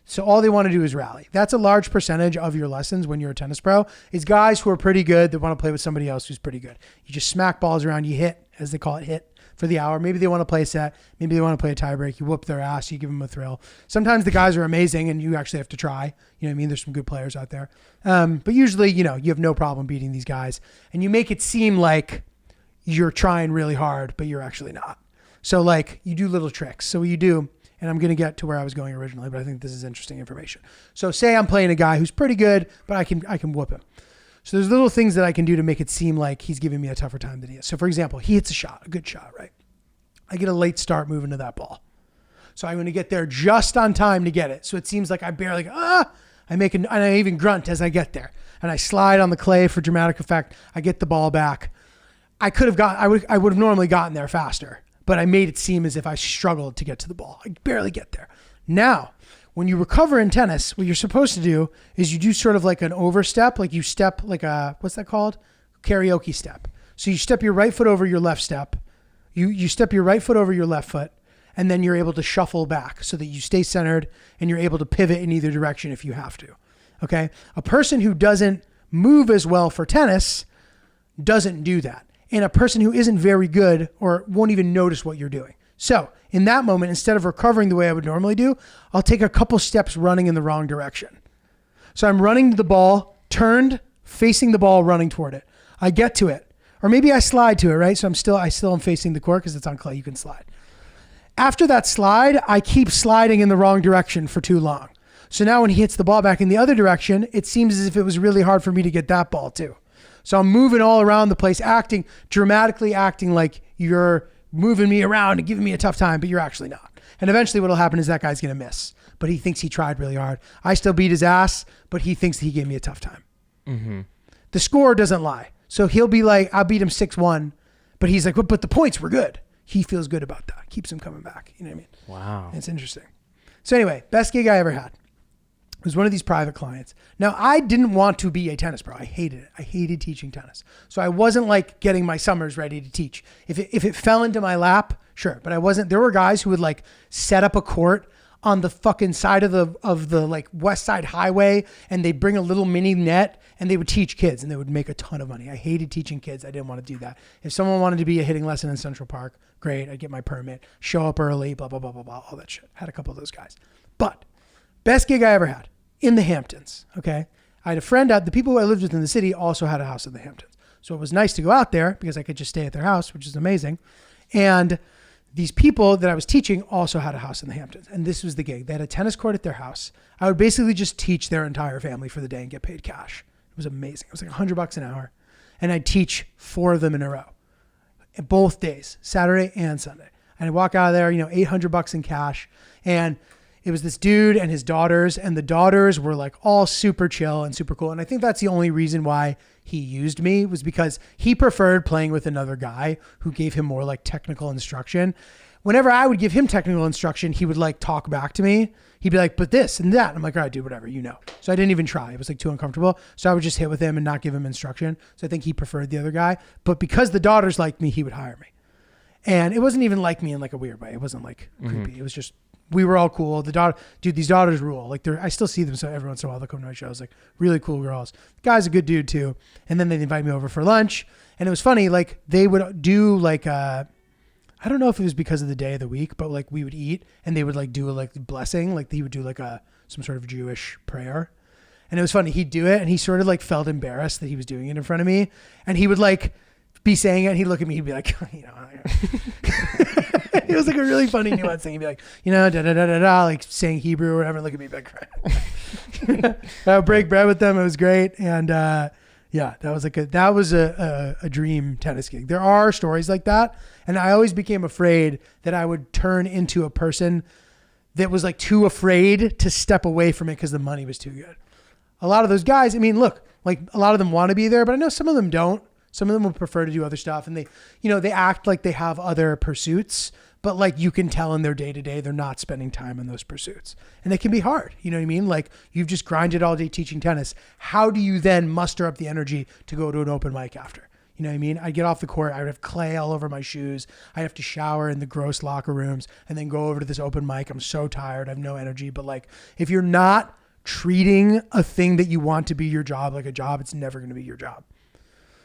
S5: So all they want to do is rally. That's a large percentage of your lessons when you're a tennis pro is guys who are pretty good that want to play with somebody else who's pretty good. You just smack balls around, you hit, as they call it, hit for the hour. Maybe they want to play a set. Maybe they want to play a tie break. You whoop their ass. You give them a thrill. Sometimes the guys are amazing and you actually have to try. You know what I mean? There's some good players out there. But usually, you have no problem beating these guys and you make it seem like you're trying really hard, but you're actually not. So like you do little tricks. So what you do, and I'm going to get to where I was going originally, but I think this is interesting information. So say I'm playing a guy who's pretty good, but I can whoop him. So there's little things that I can do to make it seem like he's giving me a tougher time than he is. So for example, he hits a shot, a good shot, right? I get a late start moving to that ball. So I'm going to get there just on time to get it. So it seems like I barely, and I even grunt as I get there. And I slide on the clay for dramatic effect. I get the ball back. I would have normally gotten there faster, but I made it seem as if I struggled to get to the ball. I barely get there. Now, when you recover in tennis, what you're supposed to do is you do sort of like an overstep, like you step like a, what's that called? Karaoke step. So you step your right foot over your left step. You step your right foot over your left foot, and then you're able to shuffle back so that you stay centered and you're able to pivot in either direction if you have to. Okay? A person who doesn't move as well for tennis doesn't do that. And a person who isn't very good or won't even notice what you're doing. So in that moment, instead of recovering the way I would normally do, I'll take a couple steps running in the wrong direction. So I'm running to the ball, turned, facing the ball, running toward it. I get to it. Or maybe I slide to it, right? So I still am facing the court because it's on clay. You can slide. After that slide, I keep sliding in the wrong direction for too long. So now when he hits the ball back in the other direction, it seems as if it was really hard for me to get that ball too. So I'm moving all around the place, dramatically acting like you're moving me around and giving me a tough time, but you're actually not. And eventually what'll happen is that guy's going to miss, but he thinks he tried really hard. I still beat his ass, but he thinks he gave me a tough time. Mm-hmm. The score doesn't lie. So he'll be like, I beat him 6-1, but he's like, but the points were good. He feels good about that. Keeps him coming back. You know what I mean?
S6: Wow.
S5: It's interesting. So anyway, best gig I ever had. It was one of these private clients. Now, I didn't want to be a tennis pro. I hated it. I hated teaching tennis. So I wasn't like getting my summers ready to teach. If it fell into my lap, sure. But I wasn't. There were guys who would like set up a court on the fucking side of the like West Side Highway, and they'd bring a little mini net and they would teach kids and they would make a ton of money. I hated teaching kids. I didn't want to do that. If someone wanted to be a hitting lesson in Central Park, great. I'd get my permit, show up early, blah, blah, blah, blah, blah, all that shit. Had a couple of those guys. But best gig I ever had. In the Hamptons, okay? I had a friend out, the people who I lived with in the city also had a house in the Hamptons. So it was nice to go out there because I could just stay at their house, which is amazing. And these people that I was teaching also had a house in the Hamptons. And this was the gig. They had a tennis court at their house. I would basically just teach their entire family for the day and get paid cash. It was amazing. It was like $100 an hour. And I'd teach 4 of them in a row, both days, Saturday and Sunday. And I'd walk out of there, $800 in cash. And it was this dude and his daughters, and the daughters were like all super chill and super cool. And I think that's the only reason why he used me, was because he preferred playing with another guy who gave him more like technical instruction. Whenever I would give him technical instruction, he would like talk back to me. He'd be like, but this and that. And I'm like, all right, dude, whatever, So I didn't even try. It was like too uncomfortable. So I would just hit with him and not give him instruction. So I think he preferred the other guy. But because the daughters liked me, he would hire me. And it wasn't even like me in like a weird way. It wasn't like creepy. It was just, we were all cool. These daughters rule. Like I still see them. So every once in a while they'll come to my shows, like really cool girls. The guy's a good dude too. And then they'd invite me over for lunch. And it was funny. Like they would do like, I don't know if it was because of the day of the week, but like we would eat and they would like do a like blessing. Like he would do like some sort of Jewish prayer. And it was funny. He'd do it and he sort of like felt embarrassed that he was doing it in front of me. And he would like be saying it. And he'd look at me. He'd be like, it was like a really funny nuance thing. He'd be like, da da da da da, like saying Hebrew or whatever. Look at me, like, I would break bread with them. It was great. And, yeah, that was a dream tennis gig. There are stories like that. And I always became afraid that I would turn into a person that was like too afraid to step away from it because the money was too good. A lot of those guys, look, like a lot of them want to be there, but I know some of them don't. Some of them would prefer to do other stuff and they act like they have other pursuits, but like you can tell in their day to day, they're not spending time on those pursuits. And it can be hard. You know what I mean? Like you've just grinded all day teaching tennis. How do you then muster up the energy to go to an open mic after? You know what I mean? I'd get off the court. I would have clay all over my shoes. I'd have to shower in the gross locker rooms and then go over to this open mic. I'm so tired. I have no energy. But like, if you're not treating a thing that you want to be your job like a job, it's never going to be your job.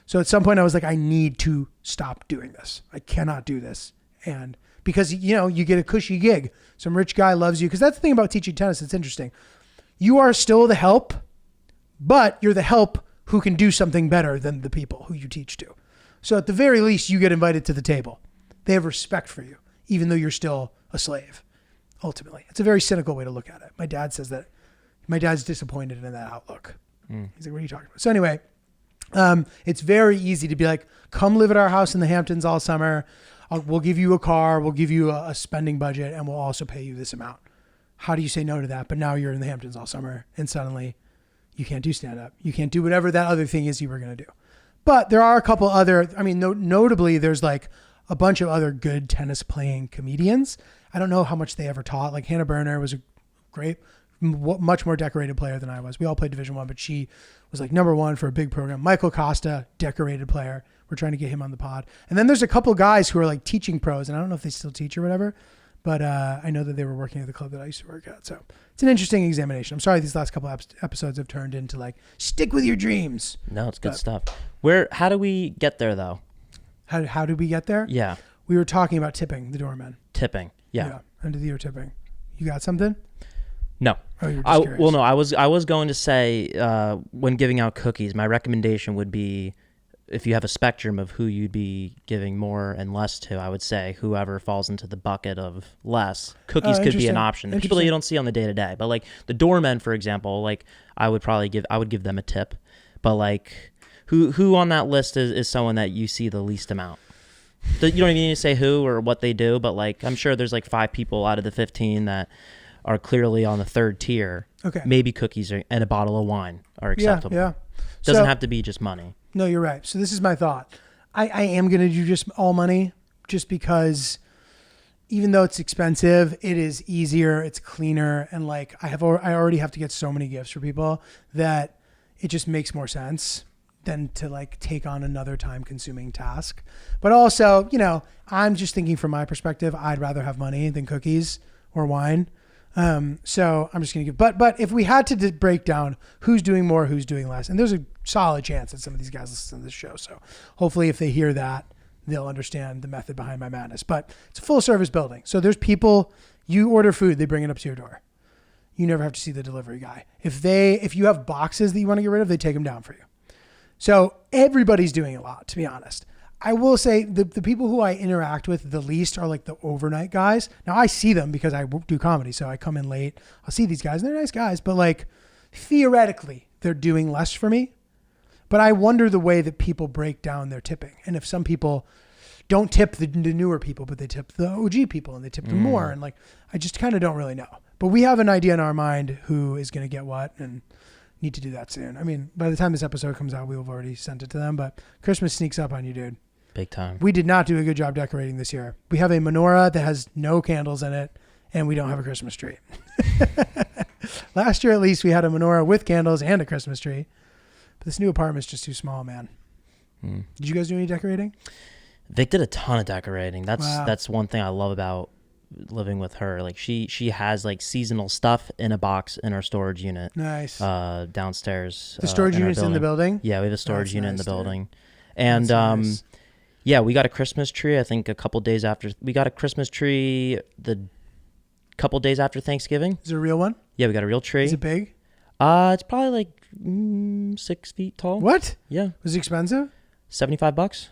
S5: So at some point I was like, I need to stop doing this. I cannot do this. And because, you get a cushy gig. Some rich guy loves you. Because that's the thing about teaching tennis. It's interesting. You are still the help, but you're the help who can do something better than the people who you teach to. So at the very least, you get invited to the table. They have respect for you, even though you're still a slave, ultimately. It's a very cynical way to look at it. My dad says that. My dad's disappointed in that outlook. He's like, what are you talking about? So anyway, it's very easy to be like, come live at our house in the Hamptons all summer. We'll give you a car. We'll give you a spending budget and we'll also pay you this amount. How do you say no to that? But now you're in the Hamptons all summer and suddenly you can't do stand up. You can't do whatever that other thing is you were going to do. But there are a couple other, notably there's like a bunch of other good tennis playing comedians. I don't know how much they ever taught. Like Hannah Berner was a great, much more decorated player than I was. We all played Division I, but she was like #1 for a big program. Michael Costa, decorated player. We're trying to get him on the pod. And then there's a couple guys who are like teaching pros, and I don't know if they still teach or whatever, but I know that they were working at the club that I used to work at. So it's an interesting examination. I'm sorry these last couple episodes have turned into like, stick with your dreams.
S6: No, it's good stuff. How do we get there though?
S5: How did we get there?
S6: Yeah.
S5: We were talking about tipping the doorman.
S6: Tipping. Yeah.
S5: End of the year tipping. You got something?
S6: No.
S5: Oh, you're just curious.
S6: Well, no, I was going to say when giving out cookies, my recommendation would be if you have a spectrum of who you'd be giving more and less to, I would say whoever falls into the bucket of less. Cookies could be an option. The people that you don't see on the day-to-day. But like the doormen, for example, like I would give them a tip. But like who on that list is someone that you see the least amount? You don't even need to say who or what they do, but like I'm sure there's like 5 people out of the 15 that are clearly on the third tier. Okay. Maybe cookies and a bottle of wine are acceptable. Yeah. Doesn't have to be just money.
S5: No, you're right. So this is my thought. I am going to do just all money just because even though it's expensive, it is easier, it's cleaner. And like I already have to get so many gifts for people that it just makes more sense than to like take on another time consuming task. But also, I'm just thinking from my perspective, I'd rather have money than cookies or wine. So I'm just going to give, but if we had to break down who's doing more, who's doing less, and there's a solid chance that some of these guys listen to this show. So hopefully if they hear that, they'll understand the method behind my madness, but it's a full service building. So there's people, you order food, they bring it up to your door. You never have to see the delivery guy. If you have boxes that you want to get rid of, they take them down for you. So everybody's doing a lot, to be honest. I will say the people who I interact with the least are like the overnight guys. Now I see them because I do comedy, so I come in late. I'll see these guys, and they're nice guys, but like theoretically, they're doing less for me. But I wonder the way that people break down their tipping, and if some people don't tip the newer people, but they tip the OG people, and they tip them more, and like I just kind of don't really know. But we have an idea in our mind who is going to get what, and need to do that soon. I mean, by the time this episode comes out, we will have already sent it to them. But Christmas sneaks up on you, dude.
S6: Big time.
S5: We did not do a good job decorating this year. We have a menorah that has no candles in it, and we don't have a Christmas tree. Last year, at least, we had a menorah with candles and a Christmas tree. But this new apartment's just too small, man. Did you guys do any decorating?
S6: Vic did a ton of decorating.
S5: Wow.
S6: That's one thing I love about living with her. Like she has like seasonal stuff in a box in our storage unit.
S5: Nice.
S6: Downstairs.
S5: The storage
S6: in our
S5: unit's in the building?
S6: Yeah, we have a storage
S5: That's
S6: unit
S5: nice,
S6: in the building.
S5: dude.
S6: And
S5: That's nice.
S6: yeah, we got a Christmas tree. I think a couple days after we got a Christmas tree. The couple days after Thanksgiving.
S5: Is it a real one?
S6: Yeah, we got a real tree.
S5: Is it big?
S6: It's probably like 6 feet tall.
S5: What?
S6: Yeah,
S5: Was it expensive?
S6: $75.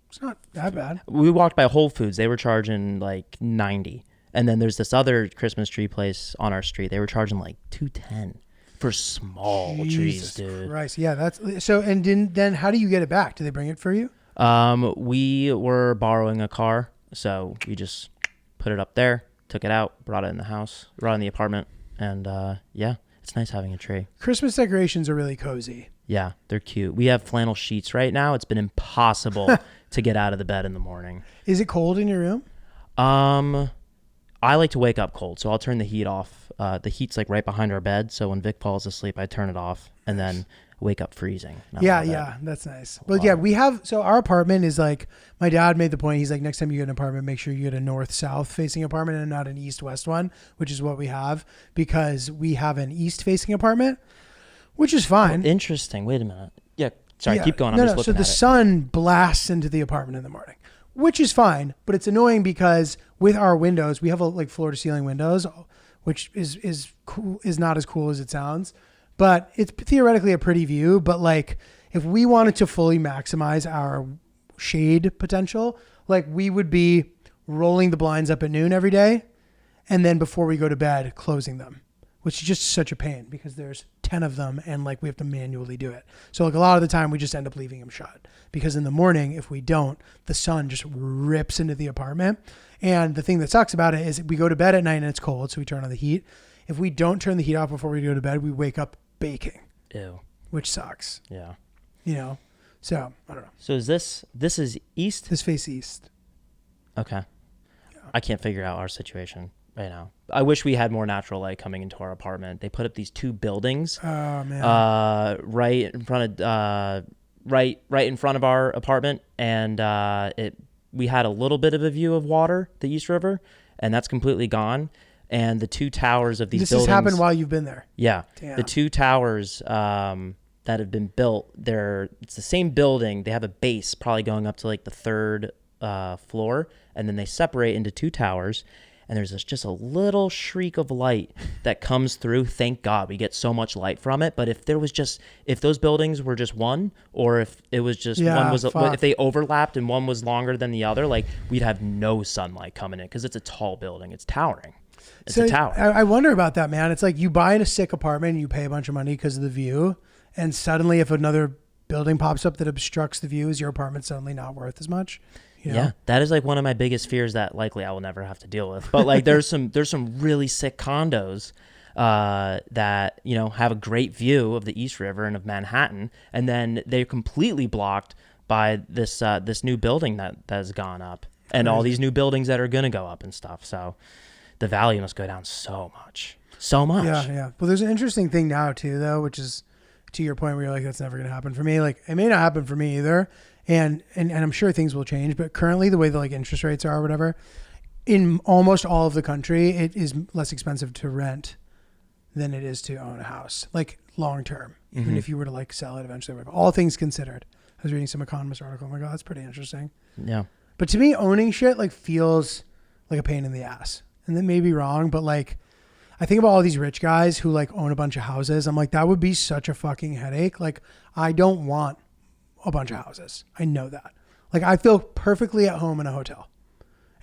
S5: It's not that bad.
S6: We walked by Whole Foods. They were charging like 90. And then there's this other Christmas tree place on our street. They were charging like 210 for small trees,
S5: Jesus
S6: dude.
S5: Christ. Yeah, that's so. And then how do you get it back? Do they bring it for you?
S6: We were borrowing a car, so we just put it up there, took it out, brought it in the house, brought it in the apartment, and yeah, it's nice having a tree.
S5: Christmas decorations are really cozy.
S6: Yeah, they're cute. We have flannel sheets right now. It's been impossible to get out of the bed in the morning.
S5: Is it cold in your room?
S6: I like to wake up cold, so I'll turn the heat off. The heat's like right behind our bed, so when Vic falls asleep, I turn it off and then wake up freezing.
S5: Yeah, that's nice. Well, yeah, we have, so our apartment is like, my dad made the point, he's like, next time you get an apartment, make sure you get a north-south facing apartment and not an east-west one, which is what we have, because we have an east-facing apartment, which is fine.
S6: Interesting. Wait a minute. Yeah, sorry,
S5: Yeah.
S6: keep going. I'm
S5: No,
S6: just
S5: so
S6: looking
S5: the
S6: at it.
S5: sun blasts into the apartment in the morning, which is fine, but it's annoying because with our windows, we have like floor to ceiling windows, which is cool, is not as cool as it sounds, but it's theoretically a pretty view. But like if we wanted to fully maximize our shade potential, like we would be rolling the blinds up at noon every day. And then before we go to bed, closing them, which is just such a pain because there's 10 of them and like we have to manually do it. So like a lot of the time we just end up leaving them shut because in the morning, if we don't, the sun just rips into the apartment. And the thing that sucks about it is we go to bed at night and it's cold. So we turn on the heat. If we don't turn the heat off before we go to bed, we wake up baking,
S6: Ew.
S5: which sucks,
S6: Yeah.
S5: you know? So I don't know.
S6: So is this is east?
S5: This face east.
S6: Okay. I can't figure out our situation right now. I wish we had more natural light coming into our apartment. They put up these two buildings
S5: Oh man.
S6: right in front of right in front of our apartment, and we had a little bit of a view of water, the East River, and that's completely gone. And the two towers of these
S5: This
S6: buildings.
S5: has happened while you've been there.
S6: Yeah.
S5: Damn.
S6: The two towers that have been built, it's the same building. They have a base probably going up to like the third floor, and then they separate into two towers. And there's just a little shriek of light that comes through. Thank God we get so much light from it. But if those buildings were just one, or if it was just if they overlapped and one was longer than the other, like we'd have no sunlight coming in because it's a tall building. It's towering. It's a tower.
S5: I wonder about that, man. It's like you buy in a sick apartment and you pay a bunch of money because of the view. And suddenly if another building pops up that obstructs the view, is your apartment suddenly not worth as much? You know?
S6: Yeah, that is like one of my biggest fears that likely I will never have to deal with. But like there's some really sick condos that, you know, have a great view of the East River and of Manhattan, and then they're completely blocked by this new building that has gone up and all these new buildings that are going to go up and stuff. So the value must go down so much.
S5: Yeah. Well, there's an interesting thing now too, though, which is to your point where you're like, that's never going to happen for me. Like it may not happen for me either. And I'm sure things will change, but currently the way the like interest rates are or whatever, in almost all of the country, it is less expensive to rent than it is to own a house, like long term, even if you were to like sell it eventually. All things considered. I was reading some Economist article. I'm like, oh, that's pretty interesting.
S6: Yeah.
S5: But to me, owning shit like feels like a pain in the ass. And that may be wrong, but like I think about all these rich guys who like own a bunch of houses. I'm like, that would be such a fucking headache. Like I don't want a bunch of houses. I know that. Like I feel perfectly at home in a hotel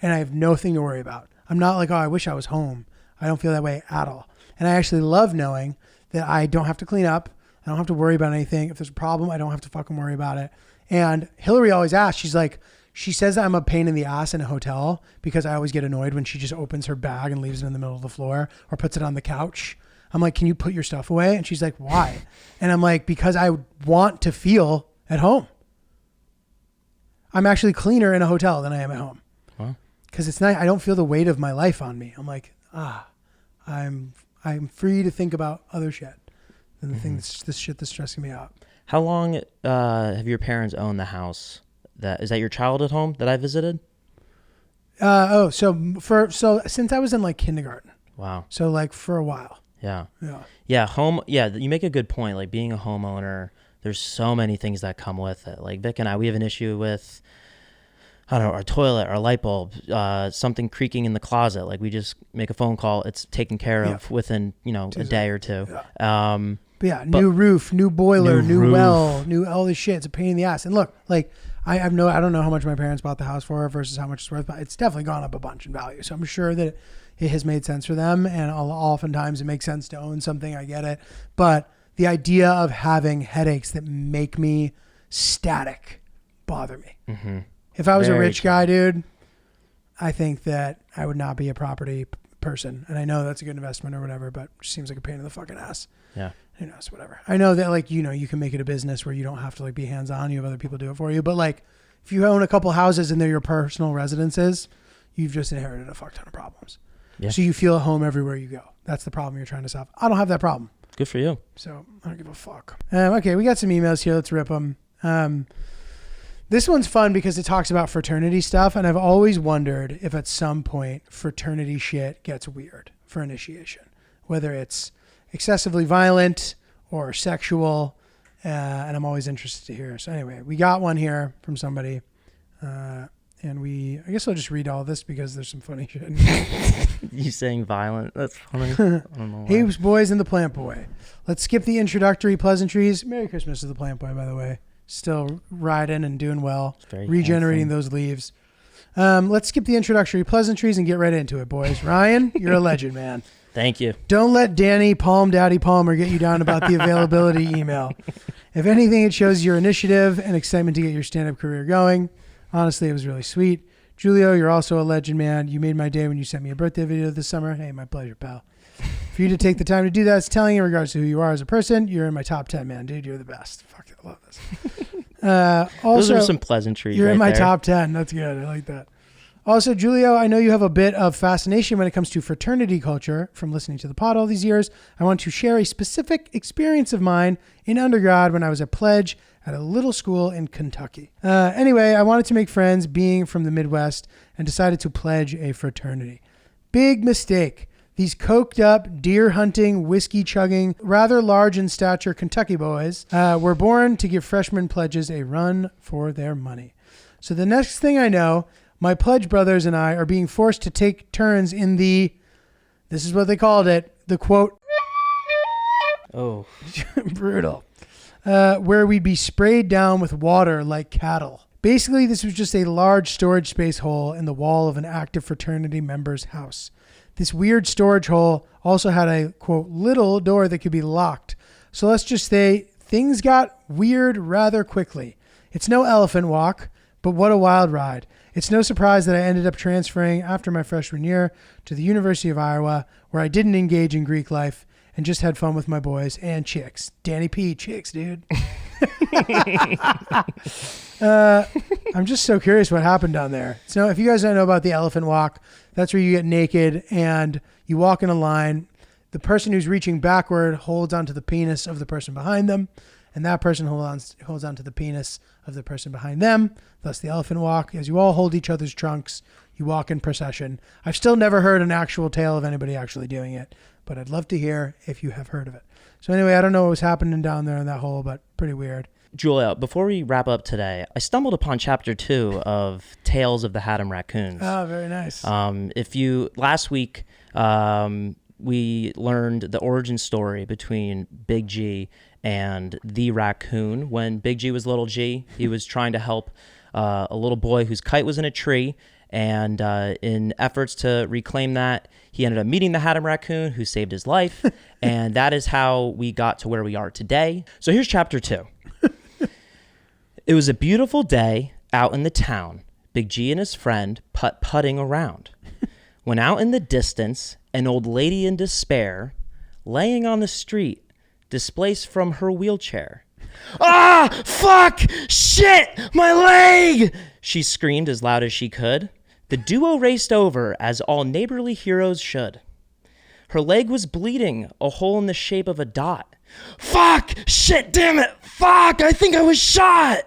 S5: and I have nothing to worry about. I'm not like, oh, I wish I was home. I don't feel that way at all. And I actually love knowing that I don't have to clean up. I don't have to worry about anything. If there's a problem, I don't have to fucking worry about it. And Hillary always asks, she's like, she says that I'm a pain in the ass in a hotel because I always get annoyed when she just opens her bag and leaves it in the middle of the floor or puts it on the couch. I'm like, can you put your stuff away? And she's like, why? And I'm like, because I want to feel at home. I'm actually cleaner in a hotel than I am at home. Because it's not, I don't feel the weight of my life on me. I'm like, I'm free to think about other shit than the thing this shit that's stressing me out.
S6: How long have your parents owned the house? Is that your childhood home that I visited?
S5: So since I was in like kindergarten.
S6: Wow.
S5: So like for a while.
S6: Yeah.
S5: Yeah.
S6: Yeah. Home. Yeah. You make a good point. Like being a homeowner, there's so many things that come with it. Like Vic and I, we have an issue with, I don't know, our toilet, our light bulb, something creaking in the closet. Like we just make a phone call. It's taken care of within, a day or two.
S5: Yeah. New roof, new boiler, new well, new all this shit. It's a pain in the ass. And look, like I don't know how much my parents bought the house for versus how much it's worth, but it's definitely gone up a bunch in value. So I'm sure that it has made sense for them. And oftentimes it makes sense to own something. I get it. But the idea of having headaches that make me static bother me. Mm-hmm. If I was a rich guy, dude, I think that I would not be a property person. And I know that's a good investment or whatever, but it seems like a pain in the fucking ass.
S6: Yeah.
S5: Who knows, whatever. I know that like, you can make it a business where you don't have to like be hands-on. You have other people do it for you. But like if you own a couple houses and they're your personal residences, you've just inherited a fuck ton of problems. Yeah. So you feel at home everywhere you go. That's the problem you're trying to solve. I don't have that problem.
S6: Good for you.
S5: So I don't give a fuck. Okay, we got some emails here. Let's rip them. This one's fun because it talks about fraternity stuff. And I've always wondered if at some point fraternity shit gets weird for initiation, whether it's excessively violent or sexual. And I'm always interested to hear. So anyway, we got one here from somebody. And I guess I'll just read all this because there's some funny shit.
S6: You saying violent? That's funny. I don't know why.
S5: Hey, boys and the Plant Boy. Let's skip the introductory pleasantries. Merry Christmas to the Plant Boy, by the way. Still riding and doing well. Regenerating those leaves. Let's skip the introductory pleasantries and get right into it, boys. Ryan, you're a legend, man.
S6: Thank you.
S5: Don't let Danny Daddy Palmer get you down about the availability email. If anything, it shows your initiative and excitement to get your stand-up career going. Honestly, it was really sweet. Giulio, you're also a legend, man. You made my day when you sent me a birthday video this summer. Hey, my pleasure, pal. For you to take the time to do that, it's telling in regards to who you are as a person. You're in my top 10, man. Dude, you're the best. Fuck, I love this. Also,
S6: those are some pleasantries.
S5: You're
S6: right
S5: in my
S6: there.
S5: top 10. That's good. I like that. Also, Giulio, I know you have a bit of fascination when it comes to fraternity culture from listening to the pod all these years. I want to share a specific experience of mine in undergrad when I was a pledge at a little school in Kentucky. Anyway, I wanted to make friends being from the Midwest and decided to pledge a fraternity. Big mistake. These coked up, deer hunting, whiskey chugging, rather large in stature Kentucky boys were born to give freshman pledges a run for their money. So the next thing I know, my pledge brothers and I are being forced to take turns in this is what they called it, the quote,
S6: oh,
S5: brutal, where we'd be sprayed down with water like cattle. Basically, this was just a large storage space hole in the wall of an active fraternity member's house. This weird storage hole also had a, quote, little door that could be locked. So let's just say things got weird rather quickly. It's no elephant walk, but what a wild ride. It's no surprise that I ended up transferring after my freshman year to the University of Iowa, where I didn't engage in Greek life and just had fun with my boys and chicks. Danny P, chicks, dude. I'm just so curious what happened down there. So if you guys don't know about the elephant walk, that's where you get naked and you walk in a line. The person who's reaching backward holds onto the penis of the person behind them, and that person holds onto the penis of the person behind them. Thus the elephant walk. As you all hold each other's trunks, you walk in procession. I've still never heard an actual tale of anybody actually doing it, but I'd love to hear if you have heard of it. So anyway, I don't know what was happening down there in that hole, but pretty weird.
S6: Julia, before we wrap up today, I stumbled upon chapter 2 of Tales of the Haddam Raccoons.
S5: Oh, very nice.
S6: Last week, we learned the origin story between Big G and the raccoon. When Big G was little G, he was trying to help a little boy whose kite was in a tree. And in efforts to reclaim that, he ended up meeting the Haddam raccoon, who saved his life. And that is how we got to where we are today. So here's chapter 2. It was a beautiful day out in the town. Big G and his friend putting around. When out in the distance, an old lady in despair, laying on the street, displaced from her wheelchair. Ah, fuck, shit, my leg! She screamed as loud as she could. The duo raced over, as all neighborly heroes should. Her leg was bleeding, a hole in the shape of a dot. Fuck, shit, damn it, fuck, I think I was shot!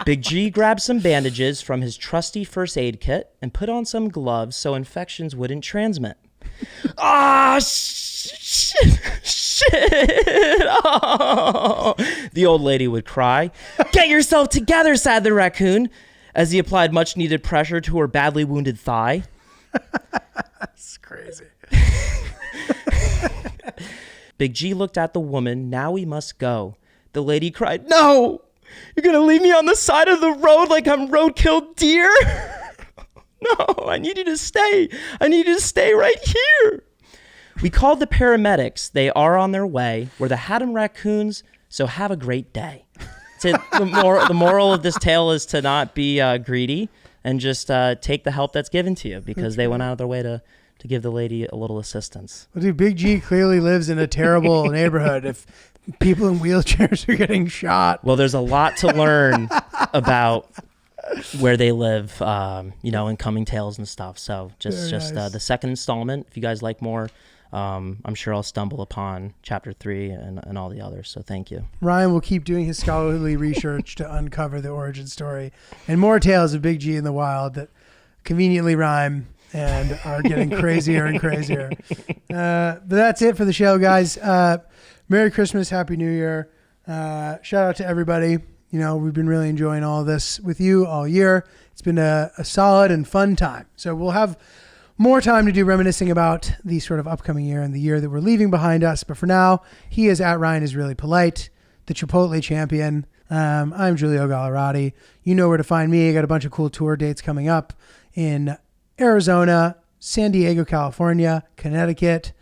S6: Big G grabbed some bandages from his trusty first aid kit and put on some gloves so infections wouldn't transmit. Ah, shit, oh, the old lady would cry. Get yourself together, sighed the raccoon, as he applied much needed pressure to her badly wounded thigh.
S5: That's crazy.
S6: Big G looked at the woman. Now we must go. The lady cried, no, you're going to leave me on the side of the road like I'm roadkill deer? No, I need you to stay. I need you to stay right here. We called the paramedics. They are on their way. We're the Haddam Raccoons, so have a great day. So the moral of this tale is to not be greedy and just take the help that's given to you, because they went out of their way to give the lady a little assistance.
S5: Well, dude, Big G clearly lives in a terrible neighborhood if people in wheelchairs are getting shot.
S6: Well, there's a lot to learn about where they live, in coming tales and stuff. So just
S5: nice.
S6: The second installment. If you guys like more, I'm sure I'll stumble upon chapter 3 and all the others. So thank you.
S5: Ryan will keep doing his scholarly research to uncover the origin story and more tales of Big G in the wild that conveniently rhyme and are getting crazier and crazier. But that's it for the show, guys. Merry Christmas, Happy New Year. Shout out to everybody. We've been really enjoying all of this with you all year. It's been a solid and fun time. So we'll have more time to do reminiscing about the sort of upcoming year and the year that we're leaving behind us. But for now, he is at Ryan is Really Polite, the Chipotle champion. I'm Giulio Gallerati. You know where to find me. I got a bunch of cool tour dates coming up in Arizona, San Diego, California, Connecticut,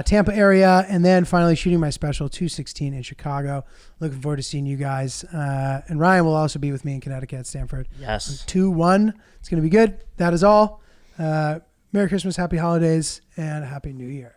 S5: Tampa area, and then finally shooting my special 216 in Chicago. Looking forward to seeing you guys. And Ryan will also be with me in Connecticut at Stanford.
S6: Yes.
S5: 2-1. It's going to be good. That is all. Merry Christmas, Happy Holidays, and Happy New Year.